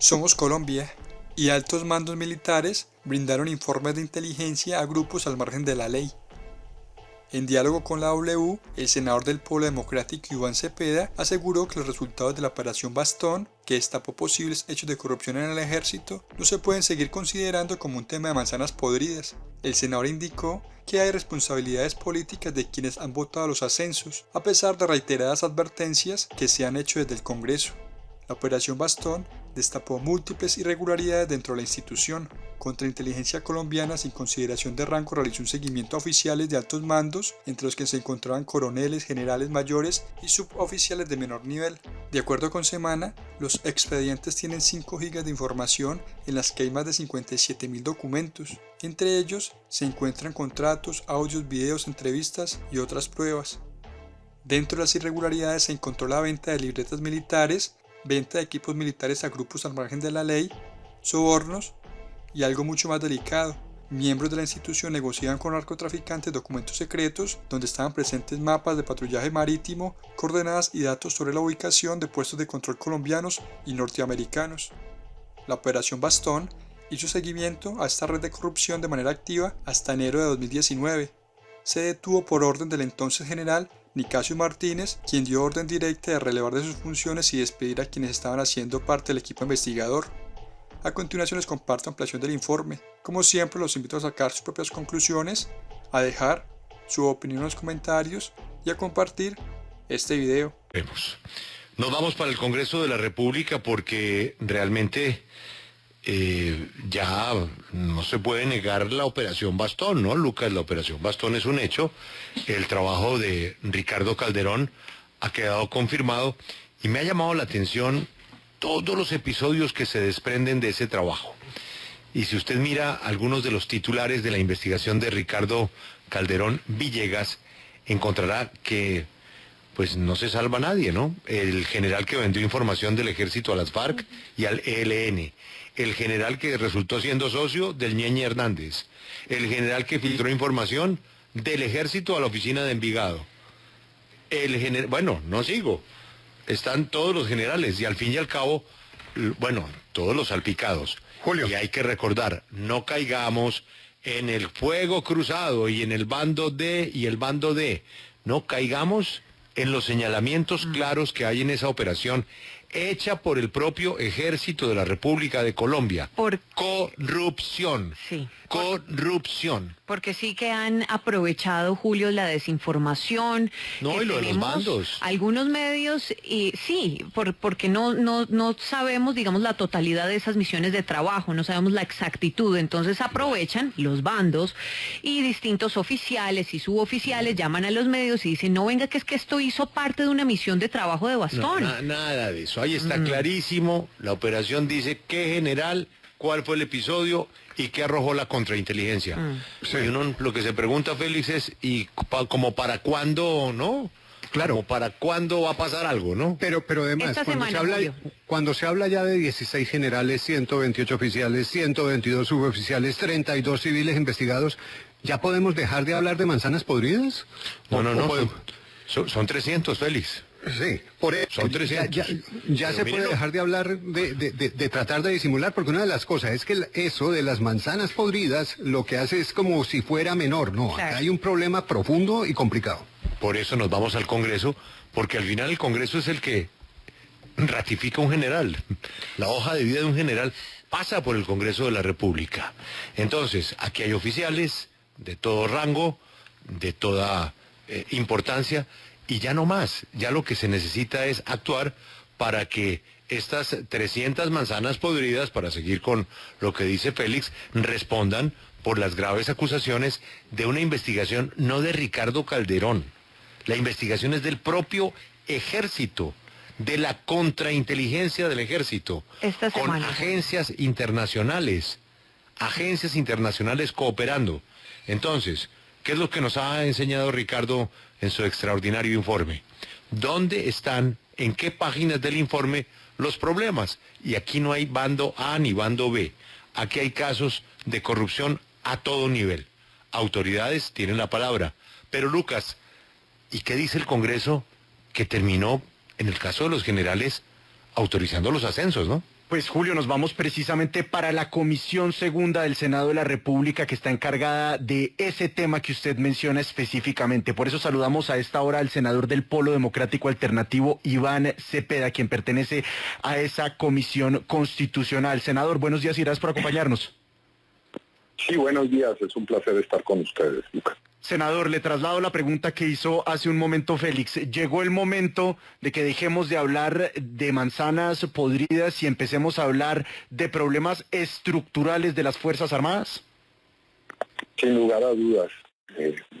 Somos Colombia y altos mandos militares brindaron informes de inteligencia a grupos al margen de la ley. En diálogo con la W, el senador del Polo Democrático Iván Cepeda aseguró que los resultados de la Operación Bastón, que destapó posibles hechos de corrupción en el ejército, no se pueden seguir considerando como un tema de manzanas podridas. El senador indicó que hay responsabilidades políticas de quienes han votado los ascensos, a pesar de reiteradas advertencias que se han hecho desde el Congreso. La Operación Bastón destapó múltiples irregularidades dentro de la institución. Contrainteligencia colombiana, sin consideración de rango, realizó un seguimiento a oficiales de altos mandos, entre los que se encontraban coroneles, generales mayores y suboficiales de menor nivel. De acuerdo con Semana, los expedientes tienen 5 gigas de información en las que hay más de 57.000 documentos. Entre ellos se encuentran contratos, audios, videos, entrevistas y otras pruebas. Dentro de las irregularidades se encontró la venta de libretas militares, venta de equipos militares a grupos al margen de la ley, sobornos y algo mucho más delicado. Miembros de la institución negociaban con narcotraficantes documentos secretos donde estaban presentes mapas de patrullaje marítimo, coordenadas y datos sobre la ubicación de puestos de control colombianos y norteamericanos. La Operación Bastón hizo seguimiento a esta red de corrupción de manera activa hasta enero de 2019. Se detuvo por orden del entonces general Nicasio Martínez, quien dio orden directa de relevar de sus funciones y despedir a quienes estaban haciendo parte del equipo investigador. A continuación les comparto ampliación del informe. Como siempre los invito a sacar sus propias conclusiones, a dejar su opinión en los comentarios y a compartir este video. Nos vamos para el Congreso de la República porque realmente ya no se puede negar la Operación Bastón, ¿no, Lucas? La Operación Bastón es un hecho. El trabajo de Ricardo Calderón ha quedado confirmado y me ha llamado la atención todos los episodios que se desprenden de ese trabajo. Y si usted mira algunos de los titulares de la investigación de Ricardo Calderón Villegas, encontrará que pues no se salva nadie, ¿no? El general que vendió información del ejército a las FARC y al ELN, el general que resultó siendo socio del Ñeñe Hernández, el general que filtró información del ejército a la oficina de Envigado, bueno, no sigo, están todos los generales y al fin y al cabo, bueno, todos los salpicados. Julio. Y hay que recordar, no caigamos en el fuego cruzado y en el bando D y el bando D, no caigamos en los señalamientos claros que hay en esa operación hecha por el propio Ejército de la República de Colombia. Por corrupción. Sí. Corrupción. Porque sí que han aprovechado, Julio, la desinformación. No, y lo de los bandos. Algunos medios, y sí, porque no sabemos, digamos, la totalidad de esas misiones de trabajo, no sabemos la exactitud. Entonces aprovechan los bandos y distintos oficiales y suboficiales llaman a los medios y dicen, no, venga, que es que esto hizo parte de una misión de trabajo de Bastón. No, nada de eso. Ahí está clarísimo. La operación dice qué general, cuál fue el episodio y qué arrojó la contrainteligencia. Sí. Y uno lo que se pregunta, Félix, es ¿y como para cuándo, no? Claro. Como para cuándo va a pasar algo, ¿no? Pero además, Esta semana, Julio. cuando se habla ya de 16 generales, 128 oficiales, 122 suboficiales, 32 civiles investigados, ¿ya podemos dejar de hablar de manzanas podridas? No. podemos- Son 300, Félix. Sí, por eso. Son 300. Ya Pero se puede mírenlo. dejar de hablar de tratar de disimular, porque una de las cosas es que eso de las manzanas podridas lo que hace es como si fuera menor. No, Claro. acá hay un problema profundo y complicado. Por eso nos vamos al Congreso, porque al final el Congreso es el que ratifica un general. La hoja de vida de un general pasa por el Congreso de la República. Entonces, aquí hay oficiales de todo rango, de toda importancia, y ya no más. Ya lo que se necesita es actuar para que estas 300 manzanas podridas, para seguir con lo que dice Félix, respondan por las graves acusaciones de una investigación no de Ricardo Calderón. La investigación es del propio ejército, de la contrainteligencia del ejército, Esta con semana. agencias internacionales cooperando. Entonces, ¿qué es lo que nos ha enseñado Ricardo en su extraordinario informe? ¿Dónde están, en qué páginas del informe los problemas? Y aquí no hay bando A ni bando B. Aquí hay casos de corrupción a todo nivel. Autoridades tienen la palabra. Pero Lucas, ¿y qué dice el Congreso que terminó, en el caso de los generales, autorizando los ascensos, no? Pues Julio, nos vamos precisamente para la Comisión Segunda del Senado de la República que está encargada de ese tema que usted menciona específicamente. Por eso saludamos a esta hora al senador del Polo Democrático Alternativo, Iván Cepeda, quien pertenece a esa comisión constitucional. Senador, buenos días y gracias por acompañarnos. Sí, buenos días, es un placer estar con ustedes, Lucas. Senador, le traslado la pregunta que hizo hace un momento Félix. ¿Llegó el momento de que dejemos de hablar de manzanas podridas y empecemos a hablar de problemas estructurales de las Fuerzas Armadas? Sin lugar a dudas,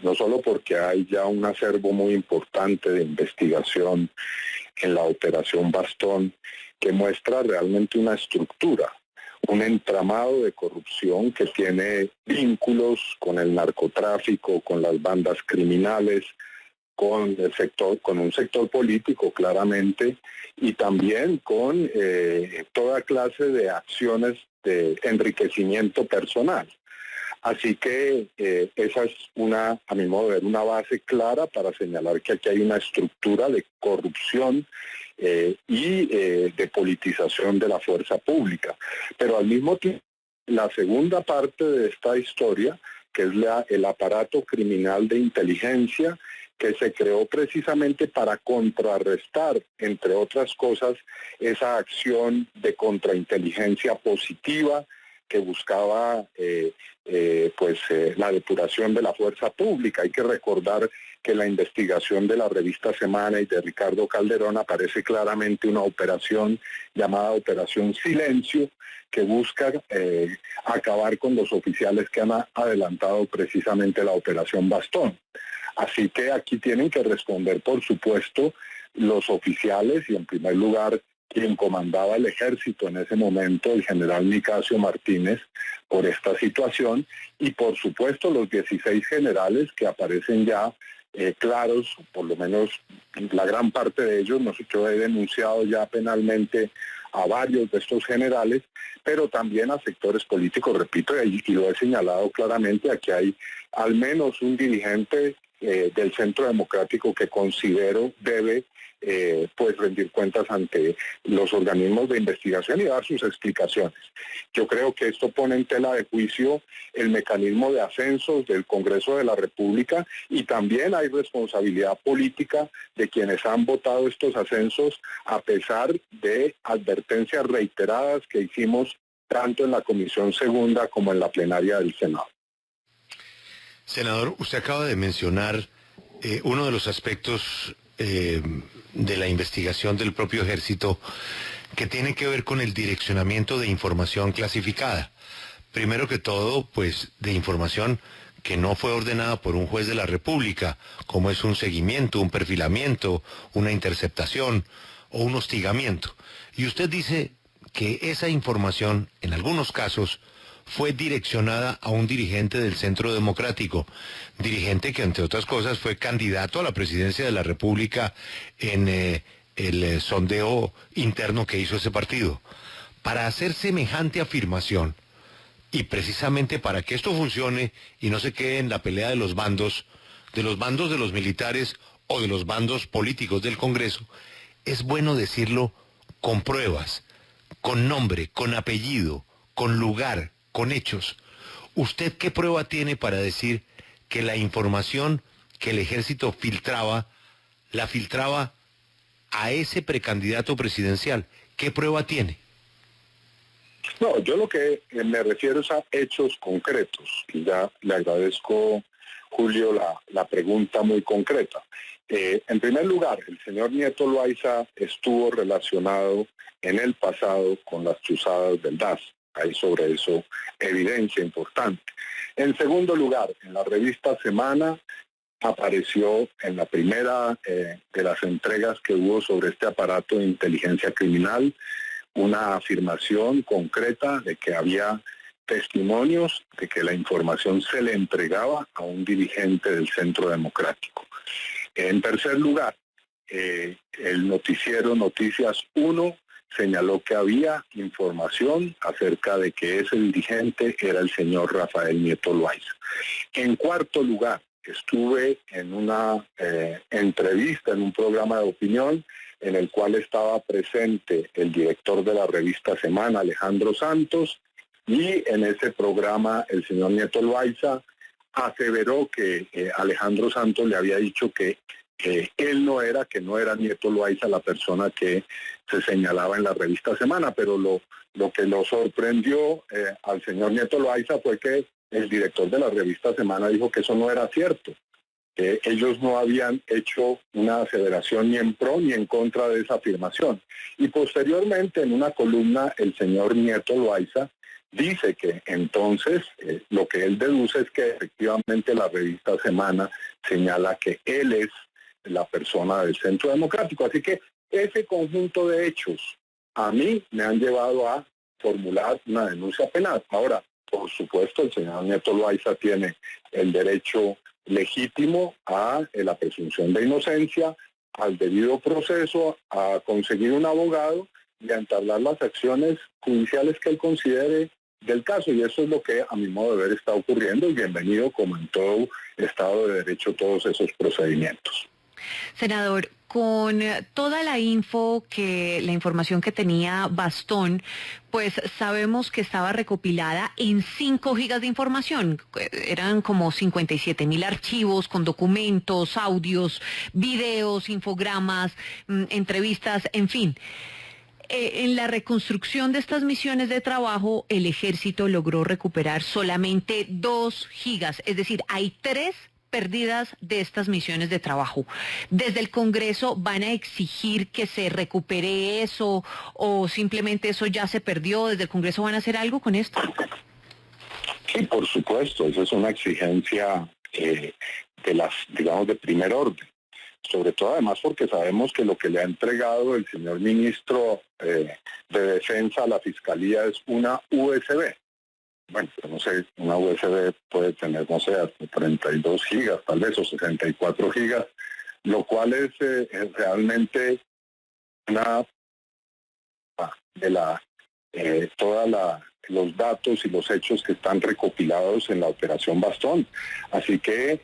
no solo porque hay ya un acervo muy importante de investigación en la Operación Bastón que muestra realmente una estructura, un entramado de corrupción que tiene vínculos con el narcotráfico, con las bandas criminales, con un sector político claramente, y también con toda clase de acciones de enriquecimiento personal. Así que esa es a mi modo de ver, una base clara para señalar que aquí hay una estructura de corrupción y de politización de la fuerza pública. Pero al mismo tiempo, la segunda parte de esta historia, que es el aparato criminal de inteligencia, que se creó precisamente para contrarrestar, entre otras cosas, esa acción de contrainteligencia positiva que buscaba la depuración de la fuerza pública. Hay que recordar que la investigación de la revista Semana y de Ricardo Calderón aparece claramente una operación llamada Operación Silencio, que busca acabar con los oficiales que han adelantado precisamente la Operación Bastón. Así que aquí tienen que responder, por supuesto, los oficiales y en primer lugar quien comandaba el ejército en ese momento, el general Nicasio Martínez, por esta situación, y por supuesto los 16 generales que aparecen ya claros, por lo menos la gran parte de ellos. Yo he denunciado ya penalmente a varios de estos generales, pero también a sectores políticos, repito, y lo he señalado claramente. Aquí hay al menos un dirigente del Centro Democrático que considero debe rendir cuentas ante los organismos de investigación y dar sus explicaciones. Yo creo que esto pone en tela de juicio el mecanismo de ascensos del Congreso de la República, y también hay responsabilidad política de quienes han votado estos ascensos, a pesar de advertencias reiteradas que hicimos tanto en la Comisión Segunda como en la plenaria del Senado. Senador, usted acaba de mencionar uno de los aspectos de la investigación del propio ejército que tiene que ver con el direccionamiento de información clasificada. Primero que todo, pues, de información que no fue ordenada por un juez de la República, como es un seguimiento, un perfilamiento, una interceptación o un hostigamiento. Y usted dice que esa información, en algunos casos, fue direccionada a un dirigente del Centro Democrático, dirigente que, entre otras cosas, fue candidato a la presidencia de la República en el sondeo interno que hizo ese partido. Para hacer semejante afirmación, y precisamente para que esto funcione y no se quede en la pelea de los bandos de los militares o de los bandos políticos del Congreso, es bueno decirlo con pruebas, con nombre, con apellido, con lugar, con hechos. ¿Usted qué prueba tiene para decir que la información que el ejército filtraba, la filtraba a ese precandidato presidencial? ¿Qué prueba tiene? No, yo lo que me refiero es a hechos concretos, y ya le agradezco, Julio, la pregunta muy concreta. En primer lugar, el señor Nieto Loaiza estuvo relacionado en el pasado con las chuzadas del DAS. Hay sobre eso evidencia importante. En segundo lugar, en la revista Semana apareció en la primera de las entregas que hubo sobre este aparato de inteligencia criminal una afirmación concreta de que había testimonios de que la información se le entregaba a un dirigente del Centro Democrático. En tercer lugar, el noticiero Noticias 1 señaló que había información acerca de que ese dirigente era el señor Rafael Nieto Loaiza. En cuarto lugar, estuve en una entrevista en un programa de opinión en el cual estaba presente el director de la revista Semana, Alejandro Santos, y en ese programa el señor Nieto Loaiza aseveró que Alejandro Santos le había dicho que él no era Nieto Loaiza la persona que se señalaba en la revista Semana, pero lo que lo sorprendió al señor Nieto Loaiza fue que el director de la revista Semana dijo que eso no era cierto, que ellos no habían hecho una aseveración ni en pro ni en contra de esa afirmación. Y posteriormente, en una columna, el señor Nieto Loaiza dice que entonces lo que él deduce es que efectivamente la revista Semana señala que él es la persona del Centro Democrático. Así que ese conjunto de hechos a mí me han llevado a formular una denuncia penal. Ahora, por supuesto, el señor Nieto Loaiza tiene el derecho legítimo a la presunción de inocencia, al debido proceso, a conseguir un abogado y a entablar las acciones judiciales que él considere del caso. Y eso es lo que a mi modo de ver está ocurriendo, y bienvenido como en todo Estado de Derecho todos esos procedimientos. Senador, con toda la información que tenía Bastón, pues sabemos que estaba recopilada en 5 gigas de información. Eran como 57.000 archivos con documentos, audios, videos, infogramas, entrevistas, en fin. En la reconstrucción de estas misiones de trabajo, el ejército logró recuperar solamente 2 gigas, es decir, hay 3 perdidas de estas misiones de trabajo. ¿Desde el Congreso van a exigir que se recupere eso o simplemente eso ya se perdió? ¿Desde el Congreso van a hacer algo con esto? Sí, por supuesto, esa es una exigencia de primer orden. Sobre todo además porque sabemos que lo que le ha entregado el señor ministro de Defensa a la Fiscalía es una USB. Bueno, no sé, una USB puede tener, no sé, hasta 32 gigas tal vez, o 64 gigas, lo cual es realmente una de los datos y los hechos que están recopilados en la Operación Bastón. Así que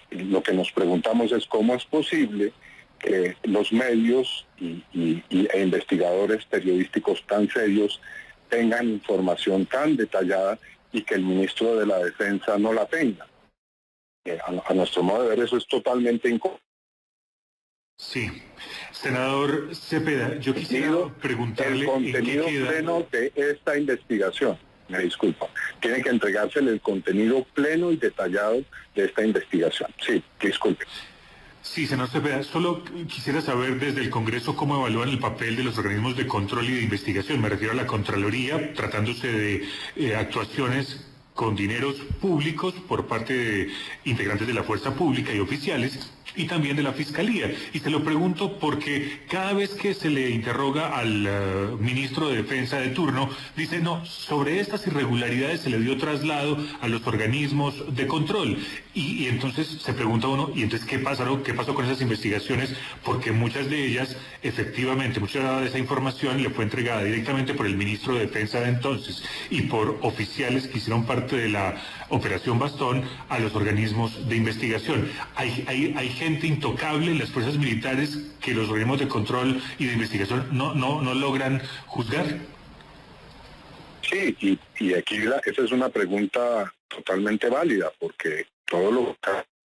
lo que nos preguntamos es cómo es posible que los medios e investigadores periodísticos tan serios tengan información tan detallada y que el ministro de la Defensa no la tenga. A nuestro modo de ver, eso es totalmente incorrecto. Sí. Senador Cepeda, yo quisiera preguntarle el contenido pleno de esta investigación. Me disculpa. Tiene que entregársele el contenido pleno y detallado de esta investigación. Sí, disculpe. Sí, senador Cepeda, solo quisiera saber desde el Congreso cómo evalúan el papel de los organismos de control y de investigación. Me refiero a la Contraloría, tratándose de actuaciones con dineros públicos por parte de integrantes de la fuerza pública y oficiales, y también de la Fiscalía. Y se lo pregunto porque cada vez que se le interroga al ministro de Defensa de turno, dice, no, sobre estas irregularidades se le dio traslado a los organismos de control. Y entonces se pregunta uno, ¿y entonces qué pasó con esas investigaciones? Porque muchas de ellas, efectivamente, mucha de esa información le fue entregada directamente por el ministro de Defensa de entonces y por oficiales que hicieron parte de la Operación Bastón a los organismos de investigación. Hay gente intocable en las fuerzas militares que los organismos de control y de investigación no logran juzgar. Sí, y aquí esa es una pregunta totalmente válida, porque todo lo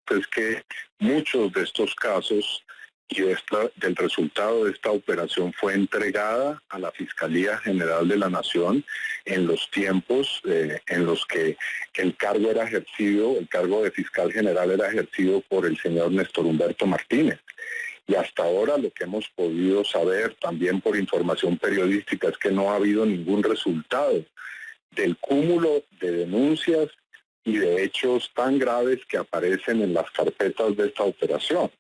que es que muchos de estos casos y del resultado de esta operación fue entregada a la Fiscalía General de la Nación en los tiempos en los que el cargo de fiscal general era ejercido por el señor Néstor Humberto Martínez. Y hasta ahora lo que hemos podido saber también por información periodística es que no ha habido ningún resultado del cúmulo de denuncias y de hechos tan graves que aparecen en las carpetas de esta operación.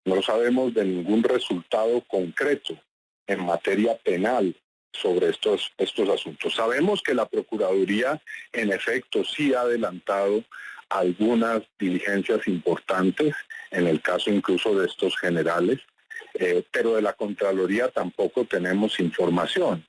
No sabemos de ningún resultado concreto en materia penal sobre estos asuntos. Sabemos que la Procuraduría, en efecto, sí ha adelantado algunas diligencias importantes, en el caso incluso de estos generales, pero de la Contraloría tampoco tenemos información.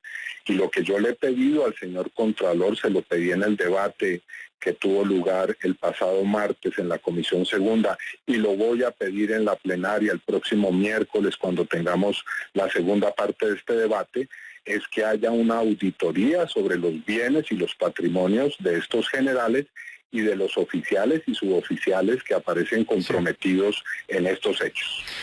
Y lo que yo le he pedido al señor Contralor, se lo pedí en el debate que tuvo lugar el pasado martes en la Comisión Segunda, y lo voy a pedir en la plenaria el próximo miércoles cuando tengamos la segunda parte de este debate, es que haya una auditoría sobre los bienes y los patrimonios de estos generales y de los oficiales y suboficiales que aparecen comprometidos en estos hechos.